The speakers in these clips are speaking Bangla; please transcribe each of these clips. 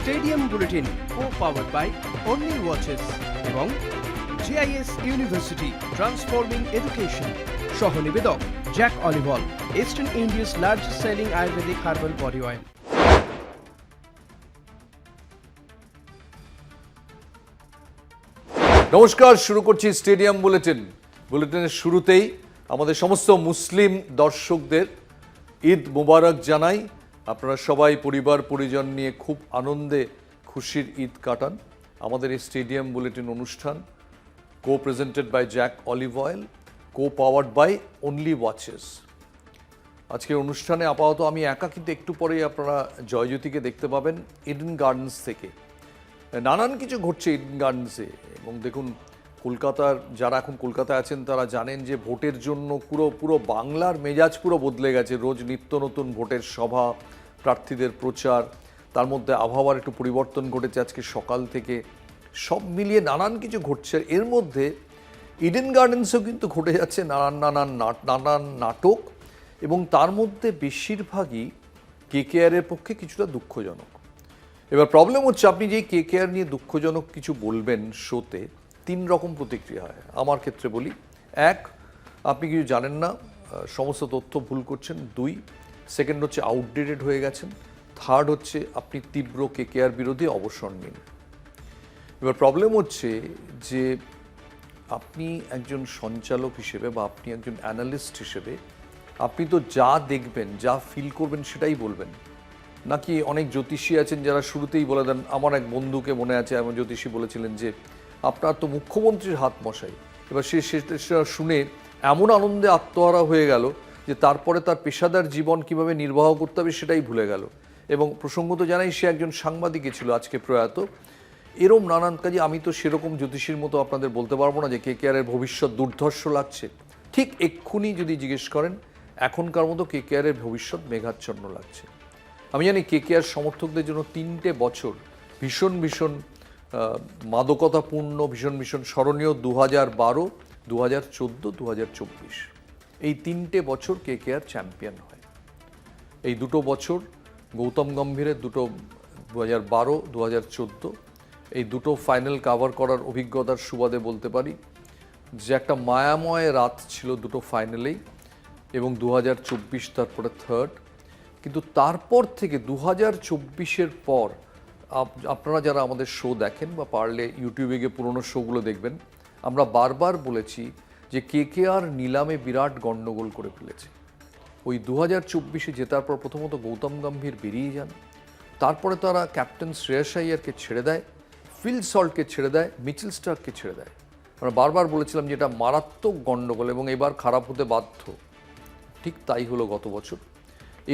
Stadium bulletin co-powered by Only Watches এবং JIS University Transforming Education সহ-নিবেদক Jack Olivol, Eastern India's largest selling Ayurvedic herbal body oil। নমস্কার, শুরু করছি স্টেডিয়াম বুলেটিনের শুরুতেই আমাদের সমস্ত মুসলিম দর্শকদের ঈদ মোবারক জানাই। আপনারা সবাই পরিবার পরিজন নিয়ে খুব আনন্দে খুশির ঈদ কাটান। আমাদের এই স্টেডিয়াম বুলেটিন অনুষ্ঠান presented by Jack olive oil, powered by only watches. আজকের অনুষ্ঠানে আপাতত আমি একা, কিন্তু একটু পরেই আপনারা জয়জ্যোতিকে দেখতে পাবেন ইডেন গার্ডেন্স থেকে। নানান কিছু ঘটছে ইডেন গার্ডেন্সে। এবং দেখুন, কলকাতার যারা এখন কলকাতায় আছেন তারা জানেন যে ভোটের জন্য পুরো বাংলার মেজাজ পুরো বদলে গেছে। রোজ নিত্য নতুন ভোটের সভা, প্রার্থীদের প্রচার, তার মধ্যে আবহাওয়ার একটু পরিবর্তন ঘটেছে আজকে সকাল থেকে। সব মিলিয়ে নানান কিছু ঘটছে। এর মধ্যে ইডেন গার্ডেন্সেও কিন্তু ঘটে যাচ্ছে নানান নাটক, এবং তার মধ্যে বেশিরভাগই কেকেআরের পক্ষে কিছুটা দুঃখজনক। এবার প্রবলেম হচ্ছে, আপনি যেই কেকেআর নিয়ে দুঃখজনক কিছু বলবেন শোতে, 3 রকম প্রতিক্রিয়া হয়। আমার ক্ষেত্রে বলি, 1, আপনি কিছু জানেন না, সমস্ত তথ্য ভুল করছেন। 2, সেকেন্ড হচ্ছে আউটডেটেড হয়ে গেছেন। 3rd হচ্ছে আপনি তীব্র কেকেআর বিরোধী অবসর নিন। এবার প্রবলেম হচ্ছে যে আপনি একজন সঞ্চালক হিসেবে বা আপনি একজন অ্যানালিস্ট হিসেবে আপনি তো যা দেখবেন, যা ফিল করবেন সেটাই বলবেন, নাকি অনেক জ্যোতিষী আছেন যারা শুরুতেই বলে দেন। আমার এক বন্ধুকে মনে আছে, এমন জ্যোতিষী বলেছিলেন যে আপনার তো মুখ্যমন্ত্রীর হাত মশাই। এবার সেটা শুনে এমন আনন্দে আত্মহারা হয়ে গেল যে তারপরে তার পেশাদার জীবন কিভাবে নির্বাহ করতে হবে সেটাই ভুলে গেল। এবং প্রসঙ্গত জানাই, সে একজন সাংবাদিকই ছিল, আজকে প্রয়াত। এরম নানান কাজে আমি তো সেরকম জ্যোতিষীর মতো আপনাদের বলতে পারবো না যে কেকেআরের ভবিষ্যৎ দুর্ধর্ষ লাগছে। ঠিক এক্ষুনি যদি জিজ্ঞেস করেন, এখনকার মতো কেকেআরের ভবিষ্যৎ মেঘাচ্ছন্ন লাগছে। আমি জানি কেকেআর সমর্থকদের জন্য 3টে বছর ভীষণ মাদকতাপূর্ণ, ভীষণ স্মরণীয়। 2012, 2014, 2024 এই 3টে বছর কেকেআর চ্যাম্পিয়ন হয়। এই 2টো বছর গৌতম গম্ভীরের 2012, 2014 এই 2টো ফাইনাল কাভার করার অভিজ্ঞতার সুবাদে বলতে পারি যে একটা মায়াময় রাত ছিল 2টো ফাইনালেই। এবং 2024 তারপরে 3rd। কিন্তু তারপর থেকে 2024-এর পর আপনারা যারা আমাদের শো দেখেন বা পারলে ইউটিউবে গিয়ে পুরোনো শোগুলো দেখবেন, আমরা বারবার বলেছি যে কেকেআর নিলামে বিরাট গণ্ডগোল করে ফেলেছে। ওই 2024-এ জেতার পর প্রথমত গৌতম গম্ভীর বেরিয়ে যান, তারপরে তারা ক্যাপ্টেন শ্রেয়াস আইয়ারকে ছেড়ে দেয়, ফিল সল্টকে ছেড়ে দেয়, মিচেল স্টার্ককে ছেড়ে দেয়। আমরা বারবার বলেছিলাম যে এটা মারাত্মক গণ্ডগোল এবং এবার খারাপ হতে বাধ্য। ঠিক তাই হলো গত বছর।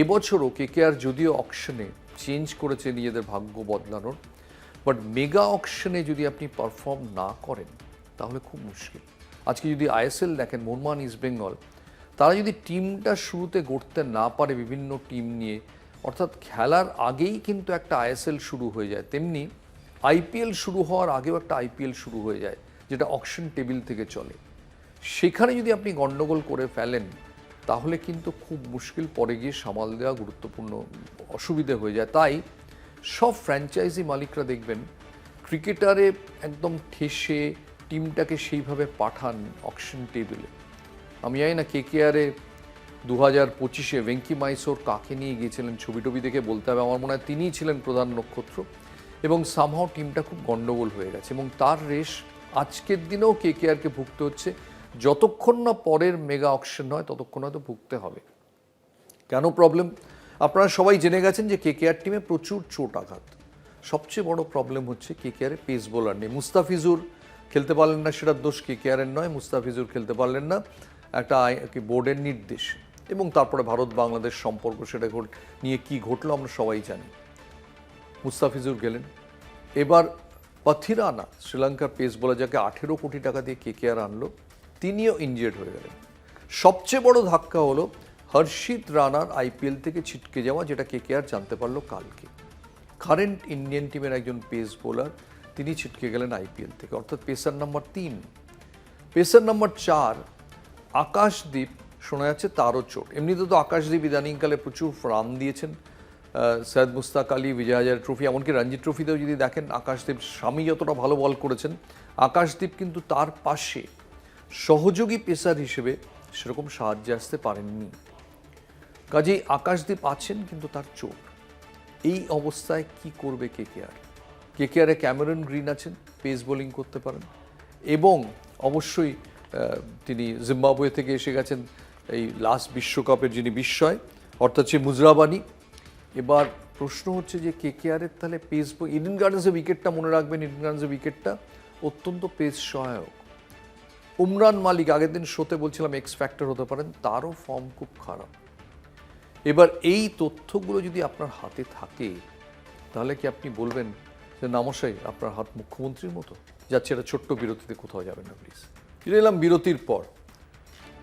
এবছরও কেকেআর যদিও অকশনে চেঞ্জ করেছে নিজেদের ভাগ্য বদলানোর, বাট মেগা অকশনে যদি আপনি পারফর্ম না করেন তাহলে খুব মুশকিল। আজকে যদি আইএসএল দেখেন, মোহনবাগান ইস্ট বেঙ্গল, তারা যদি টিমটা শুরুতে গড়তে না পারে বিভিন্ন টিম নিয়ে, অর্থাৎ খেলার আগেই কিন্তু একটা আইএসএল শুরু হয়ে যায়, তেমনি আইপিএল শুরু হওয়ার আগেও একটা আইপিএল শুরু হয়ে যায়, যেটা অকশন টেবিল থেকে চলে। সেখানে যদি আপনি গণ্ডগোল করে ফেলেন তাহলে কিন্তু খুব মুশকিল, পরে গিয়ে সামাল দেওয়া গুরুত্বপূর্ণ অসুবিধে হয়ে যায়। তাই সব ফ্র্যাঞ্চাইজি মালিকরা দেখবেন ক্রিকেটারে একদম ঠেসে টিমটাকে সেইভাবে পাঠান অকশন টেবিলে। আমি জানি না কেকেআরে 2025-এ ভেঙ্কি মাইসোর কাকে নিয়ে গিয়েছিলেন, ছবি দেখে বলতে হবে, আমার মনে হয় তিনিই ছিলেন প্রধান নক্ষত্র। এবং সামহাও টিমটা খুব গণ্ডগোল হয়ে গেছে এবং তার রেশ আজকের দিনেও কেকেআরকে ভুগতে হচ্ছে। যতক্ষণ না পরের মেগা অকশন হয় ততক্ষণ হয়তো ভুগতে হবে। কেন প্রবলেম? আপনারা সবাই জেনে গেছেন যে কেকেআর টিমে প্রচুর চোট আঘাত। সবচেয়ে বড় প্রবলেম হচ্ছে কেকেআরে পেস বোলার নেই। মুস্তাফিজুর খেলতে পারলেন না, সেটার দোষ কেকেআরের নয়। মুস্তাফিজুর খেলতে পারলেন না একটা বোর্ডের নির্দেশ। এবং তারপরে ভারত বাংলাদেশ সম্পর্ক, সেটা নিয়ে কি ঘটলো আমরা সবাই জানি। মুস্তাফিজুর গেলেন। এবার পাথিরানা, শ্রীলঙ্কার পেস বোলার, যাকে 18 কোটি টাকা দিয়ে কেকেআর আনলো, তিনিও ইনজিয়ার্ড হয়ে গেলেন। সবচেয়ে বড় ধাক্কা হলো হর্ষিত রানার আইপিএল থেকে ছিটকে যাওয়া, যেটা কেকেআর জানতে পারলো কালকে। কারেন্ট ইন্ডিয়ান টিমের একজন পেস বোলার, তিনি ছিটকে গেলেন আইপিএল থেকে, অর্থাৎ pacer number 3। Pacer number 4 Akashdeep, শোনা যাচ্ছে তারও চোট। এমনিতে তো আকাশদীপ ইদানিংকালে প্রচুর রান দিয়েছেন, সৈয়দ মুস্তাক আলী, বিজয় হাজারে ট্রফি, এমনকি রঞ্জি ট্রফিতেও যদি দেখেন আকাশদীপ স্বামী যতটা ভালো বল করেছেন, আকাশদীপ কিন্তু তার পাশে সহযোগী পেসার হিসেবে সেরকম সাহায্যে আসতে পারেননি। কাজেই আকাশদীপ আছেন কিন্তু তার চোট। এই অবস্থায় কি করবে কেকেআর? কেকেআরে ক্যামেরন গ্রিন আছেন, পেস বোলিং করতে পারেন, এবং অবশ্যই তিনি জিম্বাবুয়ে থেকে এসে গেছেন এই লাস্ট বিশ্বকাপের যিনি বিস্ময়, অর্থাৎ সে মুজরাবানি। এবার প্রশ্ন হচ্ছে যে কেকেআরের তাহলে পেস, ইডেন গার্ডেন্সের উইকেটটা মনে রাখবেন, ইডেন গার্ডেন্সের উইকেটটা অত্যন্ত পেস সহায়ক। উমরান মালিক আগের দিন শোতে বলছিলাম এক্স ফ্যাক্টর হতে পারেন, তারও ফর্ম খুব খারাপ। এবার এই তথ্যগুলো যদি আপনার হাতে থাকে তাহলে কি আপনি বলবেন যে নামশাই আপনার হাত মুখ্যমন্ত্রীর মতো? যাচ্ছে এটা ছোট্ট বিরতিতে, কোথাও যাবেন না প্লিজ। ফিরে এলাম বিরতির পর।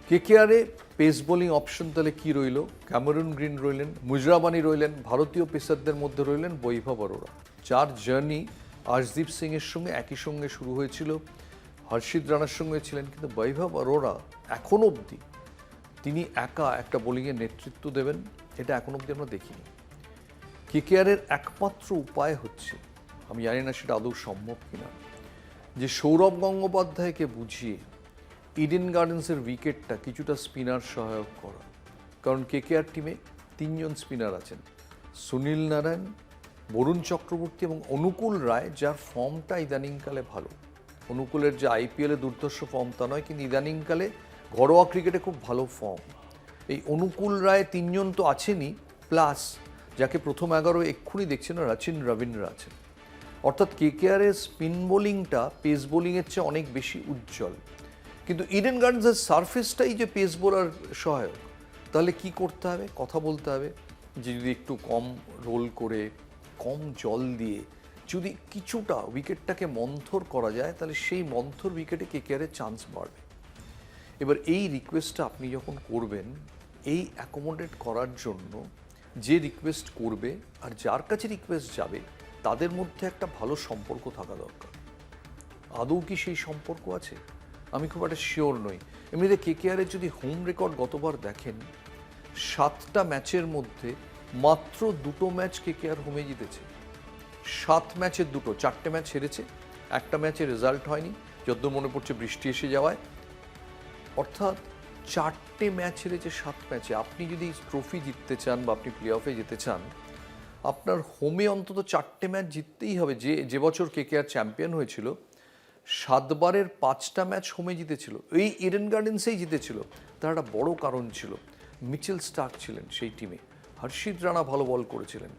কেকেআরে পেস বোলিং অপশন তাহলে কি রইল? ক্যামেরন গ্রিন রইলেন, মুজরাবানি রইলেন, ভারতীয় পেসারদের মধ্যে রইলেন বৈভব অরোরা, যার জার্নি আর্শদীপ সিং এর সঙ্গে একই সঙ্গে শুরু হয়েছিল, হর্ষিত রানার সঙ্গে ছিলেন, কিন্তু বৈভব অরোরা এখন অবধি তিনি একা একটা বোলিংয়ের নেতৃত্ব দেবেন এটা এখন অবধি আমরা দেখিনি। কেকেআরের একমাত্র উপায় হচ্ছে, আমি জানি না সেটা আদৌ সম্ভব কিনা, যে সৌরভ গঙ্গোপাধ্যায়কে বুঝিয়ে ইডেন গার্ডেন্সের উইকেটটা কিছুটা স্পিনার সহায়ক করা। কারণ কেকেআর টিমে 3 জন স্পিনার আছেন, সুনীল নারায়ণ, বরুণ চক্রবর্তী এবং অনুকূল রায়, যার ফর্মটা ইদানিংকালে ভালো। অনুকূলের যে আইপিএলে দুর্ধর্ষ ফর্ম তা নয়, কিন্তু ইদানিংকালে ঘরোয়া ক্রিকেটে খুব ভালো ফর্ম। এই অনুকূল রায় 3 জন তো আছেনই, প্লাস যাকে প্রথম 11 এক্ষুনি দেখছেন রচিন রবীন্দ্র আছেন। অর্থাৎ কেকেআরের স্পিন বোলিংটা পেস বোলিংয়ের চেয়ে অনেক বেশি উজ্জ্বল। কিন্তু ইডেন গার্ডেন্সের সারফেসটাই যে পেস বোলার সহায়ক। তাহলে কি করতে হবে? কথা বলতে হবে যে যদি একটু কম রোল করে, কম জল দিয়ে যদি কিছুটা উইকেটটাকে মন্থর করা যায়, তাহলে সেই মন্থর উইকেটে কেকেআরের চান্স বাড়বে। এবার এই রিকোয়েস্টটা আপনি যখন করবেন, এই অ্যাকোমোডেট করার জন্য যে রিকোয়েস্ট করবে আর যার কাছে রিকোয়েস্ট যাবে তাদের মধ্যে একটা ভালো সম্পর্ক থাকা দরকার। আদৌ কি সেই সম্পর্ক আছে? আমি খুব একটা শিওর নই। এমনিতে কেকেআরের যদি হোম রেকর্ড গতবার দেখেন, 7টা ম্যাচের মধ্যে মাত্র 2টো ম্যাচ কেকেআর হোমে জিতেছে। 7 ম্যাচের 2টো, 4টে ম্যাচ হেরেছে, একটা ম্যাচে রেজাল্ট হয়নি, যদ্দূর মনে পড়ছে বৃষ্টি এসে যাওয়ায়। অর্থাৎ 4টে ম্যাচ হেরেছে 7 ম্যাচে। আপনি যদি ট্রফি জিততে চান বা আপনি প্লে অফে যেতে চান, আপনার হোমে অন্তত 4টে ম্যাচ জিততেই হবে। যে বছর কেকেআর চ্যাম্পিয়ন হয়েছিল 7 বারের 5টা ম্যাচ হোমে জিতেছিল, এই ইডেন গার্ডেন্সেই জিতেছিল। তার একটা বড় কারণ ছিল মিচেল স্টার্ক ছিলেন সেই টিমে, হর্ষিত রানা ভালো বল করেছিলেন,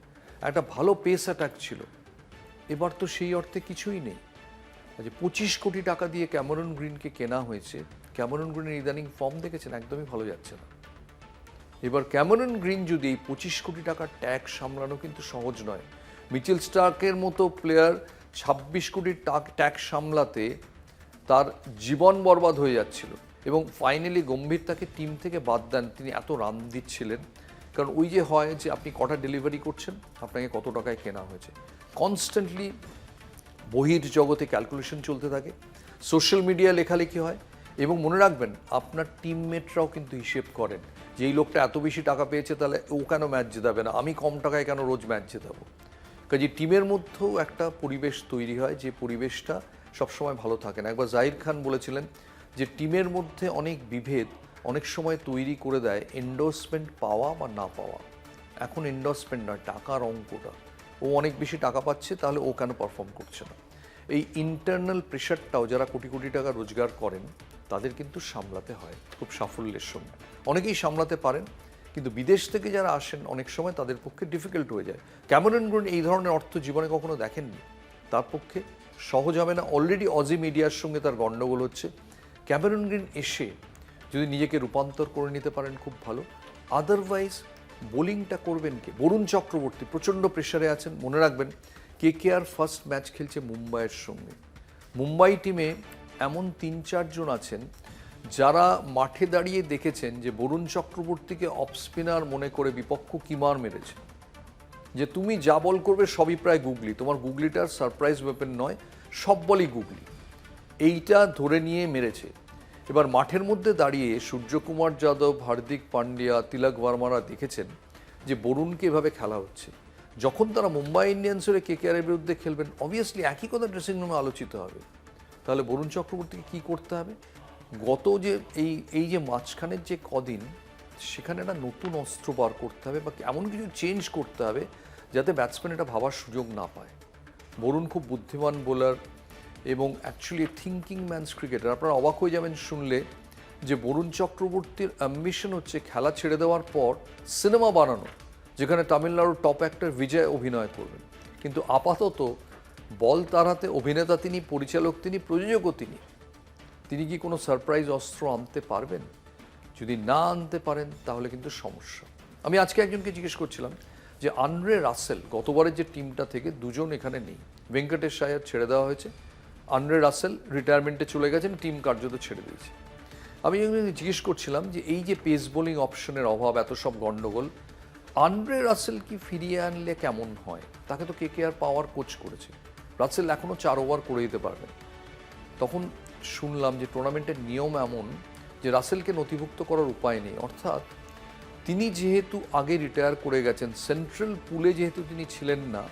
একটা ভালো পেস অ্যাটাক ছিল। এবার তো সেই অর্থে কিছুই নেই। 25 কোটি টাকা দিয়ে ক্যামেরন গ্রিনকে কেনা হয়েছে। ক্যামেরন গ্রিনের ইদানিং ফর্ম দেখেছেন, একদমই ভালো যাচ্ছে না। এবার ক্যামেরন গ্রিন যদি এই 25 কোটি টাকার ট্যাক্স সামলানো কিন্তু সহজ নয়। মিচেল স্টার্কের মতো প্লেয়ার 26 কোটির ট্যাক্স সামলাতে তার জীবন বরবাদ হয়ে যাচ্ছিল, এবং ফাইনালি গম্ভীর তাকে টিম থেকে বাদ দেন। তিনি এত রান দিচ্ছিলেন, কারণ ওই যে হয় যে আপনি কটা ডেলিভারি করছেন, আপনাকে কত টাকায় কেনা হয়েছে, কনস্ট্যান্টলি বহির জগতে ক্যালকুলেশন চলতে থাকে, সোশ্যাল মিডিয়া লেখালেখি হয়, এবং মনে রাখবেন আপনার টিমমেটরাও কিন্তু হিসেব করেন যে এই লোকটা এত বেশি টাকা পেয়েছে, তাহলে ও কেন ম্যাচ জেতাবে না, আমি কম টাকায় কেন রোজ ম্যাচ জেতাবো। কাজে টিমের মধ্যেও একটা পরিবেশ তৈরি হয়, যে পরিবেশটা সবসময় ভালো থাকে না। একবার জাহির খান বলেছিলেন যে টিমের মধ্যে অনেক বিভেদ অনেক সময় তৈরি করে দেয় এন্ডোর্সমেন্ট পাওয়া বা না পাওয়া। এখন এন্ডোর্সমেন্ট নয়, টাকার অঙ্কটা। ও অনেক বেশি টাকা পাচ্ছে, তাহলে ও কেন পারফর্ম করছে না। এই ইন্টারনাল প্রেশারটাও যারা কোটি কোটি টাকা রোজগার করেন তাদের কিন্তু সামলাতে হয় খুব সাফল্যের সঙ্গে। অনেকেই সামলাতে পারেন, কিন্তু বিদেশ থেকে যারা আসেন অনেক সময় তাদের পক্ষে ডিফিকাল্ট হয়ে যায়। ক্যামেরন গ্রিন এই ধরনের অর্থ জীবনে কখনো দেখেননি, তার পক্ষে সহজ হবে না। অলরেডি অজি মিডিয়ার সঙ্গে তার গণ্ডগোল হচ্ছে। ক্যামেরন গ্রিন এসে যদি নিজেকে রূপান্তর করে নিতে পারেন খুব ভালো। আদারওয়াইজ বোলিংটা করবেন কে? বরুণ চক্রবর্তী প্রচণ্ড প্রেশারে আছেন। মনে রাখবেন কেকেআর ফার্স্ট ম্যাচ খেলছে মুম্বাইয়ের সঙ্গে। মুম্বাই টিমে এমন 3-4 জন আছেন যারা মাঠে দাঁড়িয়ে দেখেছেন যে বরুণ চক্রবর্তীকে অফ স্পিনার মনে করে বিপক্ষ কিমার মেরেছে, যে তুমি যা বল করবে সবই প্রায় গুগলি, তোমার গুগলিটার সারপ্রাইজ ওয়েপেন নয়, সব বলই গুগলি, এইটা ধরে নিয়ে মেরেছে। এবার মাঠের মধ্যে দাঁড়িয়ে সূর্যকুমার যাদব, হার্দিক পান্ডিয়া, তিলক ভার্মারা দেখেছেন যে বরুণকে এভাবে খেলা হচ্ছে। যখন তারা মুম্বাই ইন্ডিয়ান্সের কেকেআরের বিরুদ্ধে খেলবেন, অবভিয়াসলি একই কথা ড্রেসিং রুমে আলোচিত হবে। তাহলে বরুণ চক্রবর্তীকে কী করতে হবে? গত যে এই যে মাঝখানের যে কদিন, সেখানে একটা নতুন অস্ত্র বার করতে হবে বা এমন কিছু চেঞ্জ করতে হবে যাতে ব্যাটসম্যান এটা ভাবার সুযোগ না পায়। বরুণ খুব বুদ্ধিমান বোলার এবং অ্যাকচুয়ালি থিঙ্কিং ম্যানস ক্রিকেটার। আপনারা অবাক হয়ে যাবেন শুনলে যে বরুণ চক্রবর্তীর অ্যাম্বিশন হচ্ছে খেলা ছেড়ে দেওয়ার পর সিনেমা বানানো, যেখানে তামিলনাড়ুর টপ অ্যাক্টর বিজয় অভিনয় করবেন। কিন্তু আপাতত বল তার হাতে, অভিনেতা তিনি, পরিচালক তিনি, প্রযোজকও তিনি কি কোনো সারপ্রাইজ অস্ত্র আনতে পারবেন? যদি না আনতে পারেন তাহলে কিন্তু সমস্যা। আমি আজকে একজনকে জিজ্ঞেস করছিলাম যে আন্দ্রে রাসেল, গতবারের যে টিমটা থেকে দুজন এখানে নেই, ভেঙ্কটেশ আয়ার ছেড়ে দেওয়া হয়েছে, আন্দ্রে রাসেল রিটায়ারমেন্টে চলে গেছেন, টিম কার্যত ছেড়ে দিয়েছে। আমি জিজ্ঞেস করছিলাম যে এই যে পেস বোলিং অপশনের অভাব, এত সব গন্ডগোল, আন্দ্রে রাসেল কি ফিরিয়ে আনলে কেমন হয়? তাকে তো কেকেআর পাওয়ার কোচ করেছে, রাসেল এখনও 4 ওভার করে দিতে পারবেন। তখন শুনলাম যে টুর্নামেন্টের নিয়ম এমন যে রাসেলকে নথিভুক্ত করার উপায় নেই, অর্থাৎ তিনি যেহেতু আগে রিটায়ার করে গেছেন, সেন্ট্রাল পুলে যেহেতু তিনি ছিলেন না,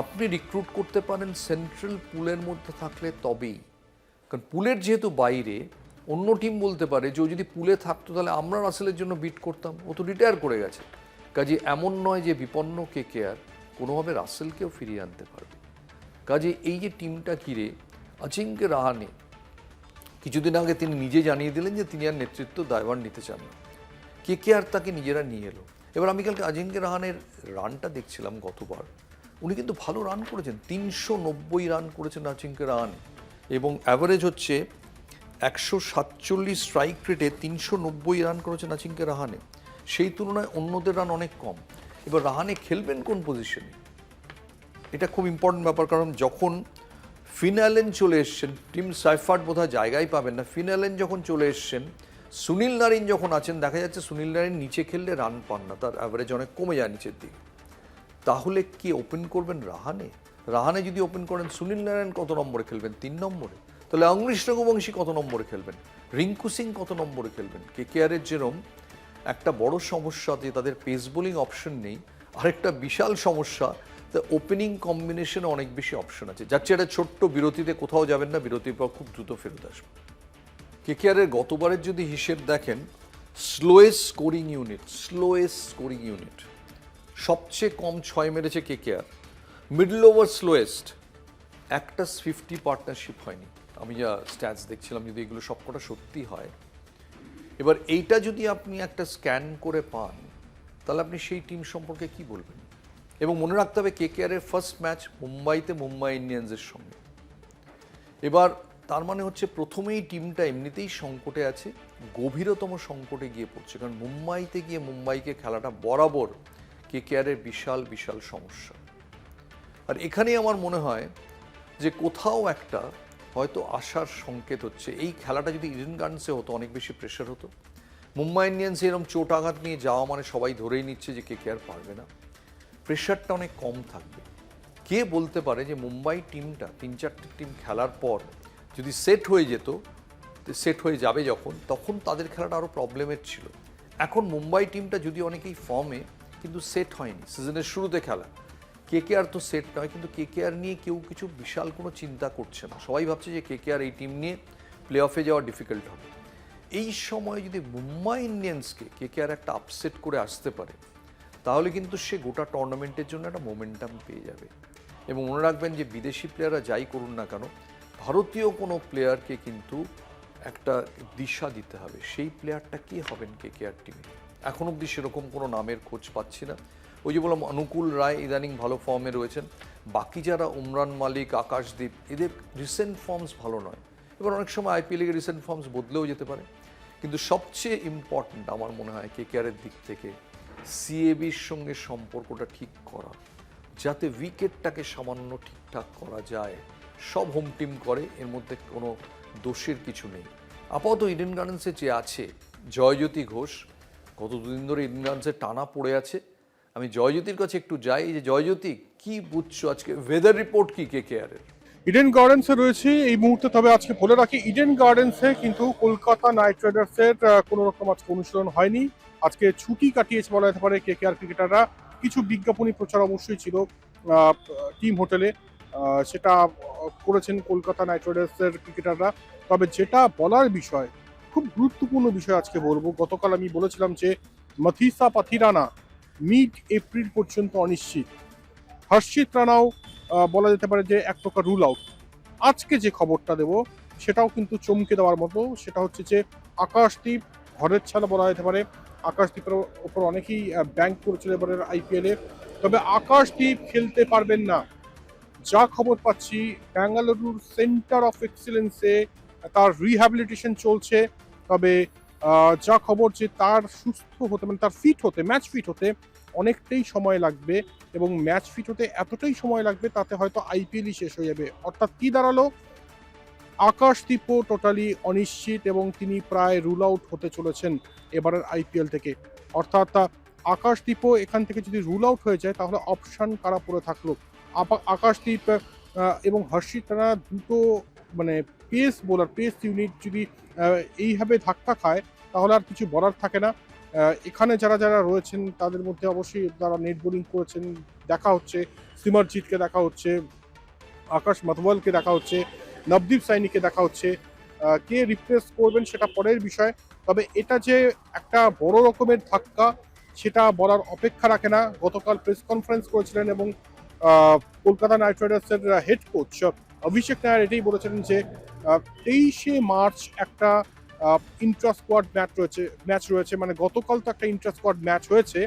আপনি রিক্রুট করতে পারেন সেন্ট্রাল পুলের মধ্যে থাকলে তবেই। কারণ পুলের যেহেতু বাইরে, অন্য টিম বলতে পারে যে ও যদি পুলে থাকতো তাহলে আমরা রাসেলের জন্য বিট করতাম, ও তো রিটায়ার করে গেছে। কাজে এমন নয় যে বিপন্ন কেকেআর কোনোভাবে রাসেলকেও ফিরিয়ে আনতে পারবে। কাজে এই যে টিমটা ঘিরে অজিঙ্ক্য রাহানে, কিছুদিন আগে তিনি নিজে জানিয়ে দিলেন যে তিনি আর নেতৃত্ব দায়ভার নিতে চান না, কেকেআর তাকে নিজেরা নিয়ে এলো। এবার আমি কালকে অজিঙ্ক্য রাহানের রানটা দেখছিলাম, গতবার উনি কিন্তু ভালো রান করেছেন, 390 রান করেছেন অজিঙ্ক্য রাহানে, এবং অ্যাভারেজ হচ্ছে 147 স্ট্রাইক রেটে 390 রান করেছেন অজিঙ্ক্য রাহানে। সেই তুলনায় অন্যদের রান অনেক কম। এবার রাহানে খেলবেন কোন পজিশনে, এটা খুব ইম্পর্টেন্ট ব্যাপার। কারণ যখন ফিন অ্যালেন চলে এসছেন, টিম সাইফার্ট বোধহয় জায়গায় পাবেন না, ফিন অ্যালেন যখন চলে এসছেন, সুনীল নারিন যখন আছেন, দেখা যাচ্ছে সুনীল নারিন নিচে খেললে রান পান না, তার অ্যাভারেজ অনেক কমে যায় নিচের দিকে। তাহলে কি ওপেন করবেন রাহানে যদি ওপেন করেন, সুনীল নারায়ণ কত নম্বরে খেলবেন? 3 নম্বরে। তাহলে অঙ্গলিশ রঘুবংশী কত নম্বরে খেলবেন? রিঙ্কু সিং কত নম্বরে খেলবেন? কেকেআরের যেরকম একটা বড় সমস্যা যে তাদের পেস বোলিং অপশন নেই, আরেকটা বিশাল সমস্যা ওপেনিং কম্বিনেশনে অনেক বেশি অপশন আছে, যার চেয়ে একটা ছোট্ট বিরতিতে কোথাও যাবেন না, বিরতির পর খুব দ্রুত ফেরত আসবে। কেকেআরের গতবারের যদি হিসেব দেখেন, স্লোয়েস্ট স্কোরিং ইউনিট, সবচেয়ে কম 6 মেরেছে কেকেআর, মিডল ওভার স্লোয়েস্ট, একটা 50 পার্টনারশিপ হয়নি। আমি যা স্ট্যাটস দেখছিলাম, যদি এগুলো সবকটা সত্যি হয়, এবার এইটা যদি আপনি একটা স্ক্যান করে পান, তাহলে আপনি সেই টিম সম্পর্কে কি বলবেন? এবং মনে রাখতে হবে কেকেআরের ফার্স্ট ম্যাচ মুম্বাইতে মুম্বাই ইন্ডিয়ান্সের সঙ্গে। এবার তার মানে হচ্ছে প্রথমেই টিমটা এমনিতেই সংকটে আছে, গভীরতম সংকটে গিয়ে পড়ছে, কারণ মুম্বাইতে গিয়ে মুম্বাইকে খেলাটা বরাবর কেকেআরের বিশাল বিশাল সমস্যা। আর এখানেই আমার মনে হয় যে কোথাও একটা হয়তো আশার সংকেত হচ্ছে, এই খেলাটা যদি ইডেন গার্ডেন্সে হতো অনেক বেশি প্রেশার হতো। মুম্বাই ইন্ডিয়ান্স এরকম চোট আঘাত নিয়ে যাওয়া মানে সবাই ধরেই নিচ্ছে যে কেকেআর পারবে না, প্রেশারটা অনেক কম থাকবে। কে বলতে পারে যে মুম্বাই টিমটা 3-4টে টিম খেলার পর যদি সেট হয়ে যেত, সেট হয়ে যাবে যখন, তখন তাদের খেলাটা আরও প্রবলেমের ছিল। এখন মুম্বাই টিমটা যদি অনেকেই ফর্মে, কিন্তু সেট হয়নি, সিজনের শুরুতে খেলা। কেকেআর তো সেট নয়, কিন্তু কেকেআর নিয়ে কেউ কিছু বিশাল কোনো চিন্তা করছে না, সবাই ভাবছে যে কেকেআর এই টিম নিয়ে প্লে অফে যাওয়া ডিফিকাল্ট হবে। এই সময় যদি মুম্বাই ইন্ডিয়ান্সকে কেকেআর একটা আপসেট করে আসতে পারে, তাহলে কিন্তু সে গোটা টুর্নামেন্টের জন্য একটা মোমেন্টাম পেয়ে যাবে। এবং মনে রাখবেন যে বিদেশি প্লেয়াররা যাই করুন না কেন, ভারতীয় কোনো প্লেয়ারকে কিন্তু একটা দিশা দিতে হবে, সেই প্লেয়ারটা কে হবেন কেকেআর টিমে। এখন অবধি সেরকম কোনো নামের খোঁজ পাচ্ছি না। ওই যে বললাম, অনুকূল রায় ইদানিং ভালো ফর্মে রয়েছেন, বাকি যারা উমরান মালিক, আকাশদীপ, এদের রিসেন্ট ফর্মস ভালো নয়। এবার অনেক সময় আইপিএলের রিসেন্ট ফর্মস বদলেও যেতে পারে, কিন্তু সবচেয়ে ইম্পর্ট্যান্ট আমার মনে হয় কেকেআরের দিক থেকে সিএবির সঙ্গে সম্পর্কটা ঠিক করা, যাতে উইকেটটাকে সামান্য ঠিকঠাক করা যায়। সব হোম টিম করে, এর মধ্যে কোনো দোষের কিছু নেই। আপাতত ইডেন গার্ডেন্সে যে আছে জয়জ্যোতি ঘোষ, গত 2 দিন ধরে ইডেন গার্ডেন্সে টানা পড়ে আছে। আমি জয়জ্যোতির কাছে একটু যাই, যে জয়জ্যোতি কি বুঝছো আজকে ওয়েদার রিপোর্ট কি কেকেআরের? ইডেন গার্ডেন্সে রয়েছি এই মুহূর্তে। তবে আজকে বলে রাখি, ইডেন গার্ডেন্সে কিন্তু কলকাতা নাইট রাইডার্সের কোনো রকম আজকে অনুশীলন হয়নি। আজকে ছুটি কাটিয়েছে বলা যেতে পারে কেকেআর ক্রিকেটাররা। কিছু বিজ্ঞাপনী প্রচার অবশ্যই ছিল টিম হোটেলে, সেটা করেছেন কলকাতা নাইট রাইডার্সের ক্রিকেটাররা। তবে যেটা বলার বিষয়, খুব গুরুত্বপূর্ণ বিষয় আজকে বলবো, গতকাল আমি বলেছিলাম যে মাথিসা পাথিরানা মিড এপ্রিল পর্যন্ত অনিশ্চিত, হর্ষিত রানাও বলা যেতে পারে যে এক প্রকার রুল আউট। আজকে যে খবরটা দেব সেটাও কিন্তু চমকে দেওয়ার মতো, সেটা হচ্ছে যে আকাশদীপ ঘরের ছাড়া বলা যেতে পারে। আকাশদীপের ওপর অনেকেই ব্যাংক করেছিল এবারের আইপিএলে, তবে আকাশদীপ খেলতে পারবেন না। যা খবর পাচ্ছি ব্যাঙ্গালুরুর সেন্টার অফ এক্সিলেন্সে তার রিহ্যাবিলিটেশন চলছে, তবে যা খবর যে তার সুস্থ হতে, মানে তার ফিট হতে, ম্যাচ ফিট হতে অনেকটাই সময় লাগবে, এবং ম্যাচ ফিট হতে এতটাই সময় লাগবে তাতে হয়তো আইপিএলই শেষ হয়ে যাবে। অর্থাৎ কি দাঁড়ালো, আকাশদীপও টোটালি অনিশ্চিত এবং তিনি প্রায় রুল আউট হতে চলেছেন এবারের আইপিএল থেকে। অর্থাৎ আকাশদীপও এখান থেকে যদি রুল আউট হয়ে যায় তাহলে অপশান কারা পড়ে থাকলো। আকাশদীপ এবং হর্ষিত রানা দুটো মানে পেস বোলার, পেস ইউনিট যদি এইভাবে ধাক্কা খায় তাহলে আর কিছু বলার থাকে না। এখানে যারা যারা রয়েছেন তাদের মধ্যে অবশ্যই যারা নেট বোলিং করেছেন দেখা হচ্ছে, সিমরজিৎকে দেখা হচ্ছে, আকাশ মাথওয়ালকে দেখা হচ্ছে, নবদীপ সাইনিকে দেখা হচ্ছে। কে রিপ্লেস করবেন সেটা পরের বিষয়, তবে এটা যে একটা বড় রকমের ধাক্কা সেটা বলার অপেক্ষা রাখে না। গতকাল প্রেস কনফারেন্স করেছিলেন এবং কলকাতা নাইট রাইডার্সের হেড কোচ অভিষেক নায়ার এটাই বলেছিলেন যে 23শে মার্চ একটা ইন্ট্রা স্কোয়াড ম্যাচ রয়েছে, মানে গতকাল তো একটা ইন্ট্রা স্কোয়াড ম্যাচ হয়েছে।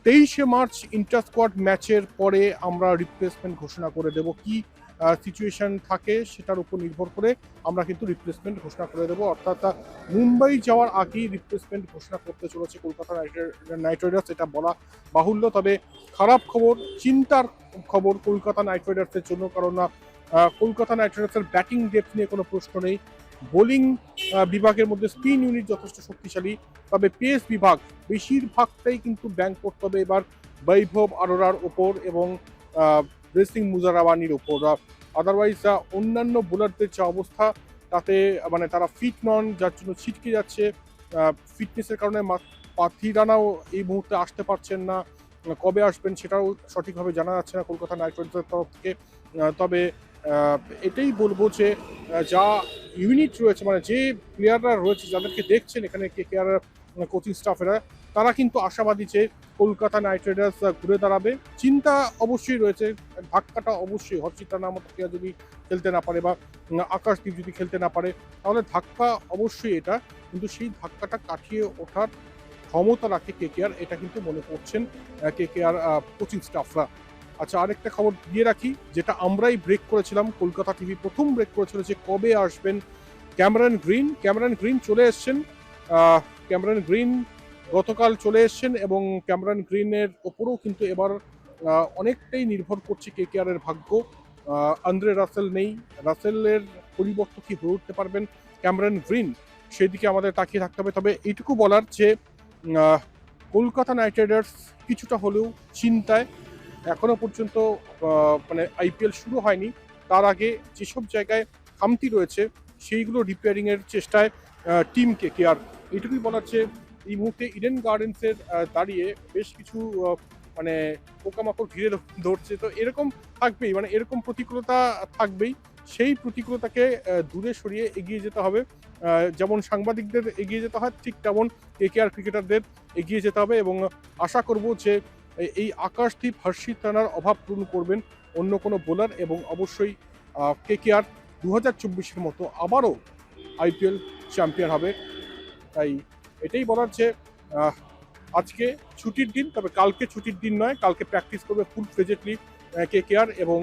23শে মার্চ ইন্টার স্কোয়াড ম্যাচের পরে আমরা রিপ্লেসমেন্ট ঘোষণা করে দেব। কি সিচুয়েশন থাকে সেটার উপর নির্ভর করে আমরা কিন্তু রিপ্লেসমেন্ট ঘোষণা করে দেবো। অর্থাৎ মুম্বাই যাওয়ার আগেই রিপ্লেসমেন্ট ঘোষণা করতে চলেছে কলকাতা নাইট রাইডার্স, এটা বলা বাহুল্য। তবে খারাপ খবর, চিন্তার খবর কলকাতা নাইট রাইডার্সের জন্য, কারণ কলকাতা নাইট রাইডার্সের ব্যাটিং ডেপথ নিয়ে কোনো প্রশ্ন নেই। বোলিং বিভাগের মধ্যে স্পিন ইউনিট যথেষ্ট শক্তিশালী, তবে পেস বিভাগ বেশিরভাগটাই কিন্তু ব্যাংক করতে হবে এবার বৈভব আরোরার ওপর এবং রেসিং মুজারাবানির ওপর। আদারওয়াইজ অন্যান্য বোলারদের যে অবস্থা তাতে মানে তারা ফিট নন, যার জন্য ছিটকে যাচ্ছে। ফিটনেসের কারণে পাথিরানাও এই মুহূর্তে আসতে পারছেন না, কবে আসবেন সেটাও সঠিকভাবে জানা যাচ্ছে না কলকাতা নাইট রাইডার্সের তরফ থেকে। তবে এটাই বলবো যে যা ইউনিট রয়েছে, মানে যে প্লেয়াররা রয়েছে যাদেরকে দেখছেন এখানে কেকেআর কোচিং স্টাফেরা, তারা কিন্তু আশাবাদী যে কলকাতা নাইট রাইডার্স ঘুরে দাঁড়াবে। চিন্তা অবশ্যই রয়েছে, ধাক্কাটা অবশ্যই, হর্ষিত রানার মতো প্লেয়ার যদি খেলতে না পারে বা আকাশদীপ যদি খেলতে না পারে তাহলে ধাক্কা অবশ্যই এটা, কিন্তু সেই ধাক্কাটা কাটিয়ে ওঠার ক্ষমতা রাখে কেকেআর, এটা কিন্তু মনে করছেন কেকেআর কোচিং স্টাফরা। আচ্ছা, আরেকটা খবর দিয়ে রাখি, যেটা আমরাই ব্রেক করেছিলাম, কলকাতা টিভি প্রথম ব্রেক করেছিল যে কবে আসবেন ক্যামেরন গ্রিন। ক্যামেরন গ্রিন চলে এসছেন, ক্যামেরন গ্রিন গতকাল চলে এসছেন এবং ক্যামেরন গ্রিনের ওপরেও কিন্তু এবার অনেকটাই নির্ভর করছে কেকেআর এর ভাগ্য। আন্দ্রে রাসেল নেই, রাসেলের পরিবর্তন কি হয়ে উঠতে পারবেন ক্যামেরন গ্রিন, সেদিকে আমাদের তাকিয়ে থাকতে হবে। তবে এইটুকু বলার যে কলকাতা নাইট রাইডার্স কিছুটা হলেও চিন্তায়, এখনো পর্যন্ত মানে আইপিএল শুরু হয়নি, তার আগে যেসব জায়গায় খামতি রয়েছে সেইগুলো রিপেয়ারিং এর চেষ্টায় টিম কেকেআর। এটুকুই বলার যে এই মুহূর্তে ইডেন গার্ডেন্সের দাঁড়িয়ে বেশ কিছু মানে পোকামাকড় ঘিরে ধরছে, তো এরকম থাকবেই, মানে এরকম প্রতিকূলতা থাকবেই। সেই প্রতিকূলতাকে দূরে সরিয়ে এগিয়ে যেতে হবে। যেমন সাংবাদিকদের এগিয়ে যেতে হয়, ঠিক তেমন কেকেআর ক্রিকেটারদের এগিয়ে যেতে হবে এবং আশা করব যে এই আকাশদীপ হর্ষিত রানার অভাব পূরণ করবেন অন্য কোনো বোলার, এবং অবশ্যই কেকেআর 2024-এর মতো আবারও আইপিএল চ্যাম্পিয়ন হবে। তাই এটাই বলার যে আজকে ছুটির দিন, তবে কালকে ছুটির দিন নয়, কালকে প্র্যাকটিস করবে ফুল ফ্লেজেডলি কেকেআর, এবং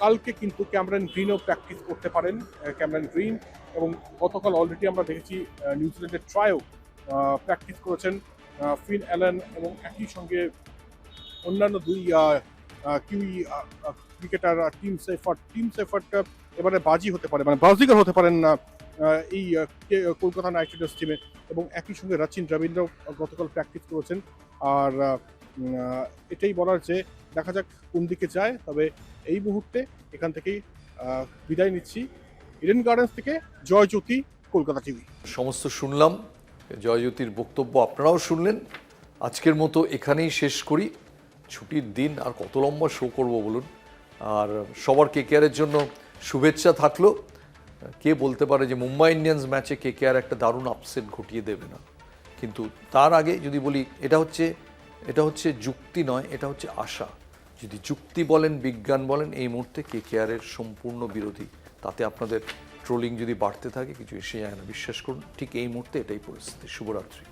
কালকে কিন্তু ক্যামেরন গ্রিনও প্র্যাকটিস করতে পারেন ক্যামেরন গ্রিন, এবং গতকাল অলরেডি আমরা দেখেছি নিউজিল্যান্ডের ট্রায়ও প্র্যাকটিস করেছেন ফিন অ্যালেন, এবং একই সঙ্গে অন্যান্য দুই কিউই ক্রিকেটার টিম সেফার্ট এবারে বাজি হতে পারে, মানে বাজিগার হতে পারেন না এই কলকাতা নাইট রাইডার্স টিমে, এবং একই সঙ্গে রচিন রবীন্দ্র গতকাল প্র্যাকটিস করেছেন। আর এটাই বলার যে দেখা যাক কোন দিকে যায়, তবে এই মুহূর্তে এখান থেকেই বিদায় নিচ্ছি। ইডেন গার্ডেন্স থেকে জয়জ্যোতি, কলকাতা টিভি। সমস্ত শুনলাম, জয়জ্যোতির বক্তব্য আপনারাও শুনলেন। আজকের মতো এখানেই শেষ করি। ছুটির দিন আর কত লম্বা শো করবো বলুন। আর সবার কেকেআরের জন্য শুভেচ্ছা থাকলো। কে বলতে পারে যে মুম্বাই ইন্ডিয়ান্স ম্যাচে কেকেআর একটা দারুণ আপসেট ঘটিয়ে দেবে না। কিন্তু তার আগে যদি বলি, এটা হচ্ছে যুক্তি নয়, এটা হচ্ছে আশা। যদি যুক্তি বলেন, বিজ্ঞান বলেন, এই মুহূর্তে কেকেআরের সম্পূর্ণ বিরোধী। তাতে আপনাদের ট্রোলিং যদি বাড়তে থাকে কিছু এসে যায় না, বিশ্বাস করুন। ঠিক এই মুহূর্তে এটাই পরিস্থিতি। শুভরাত্রি।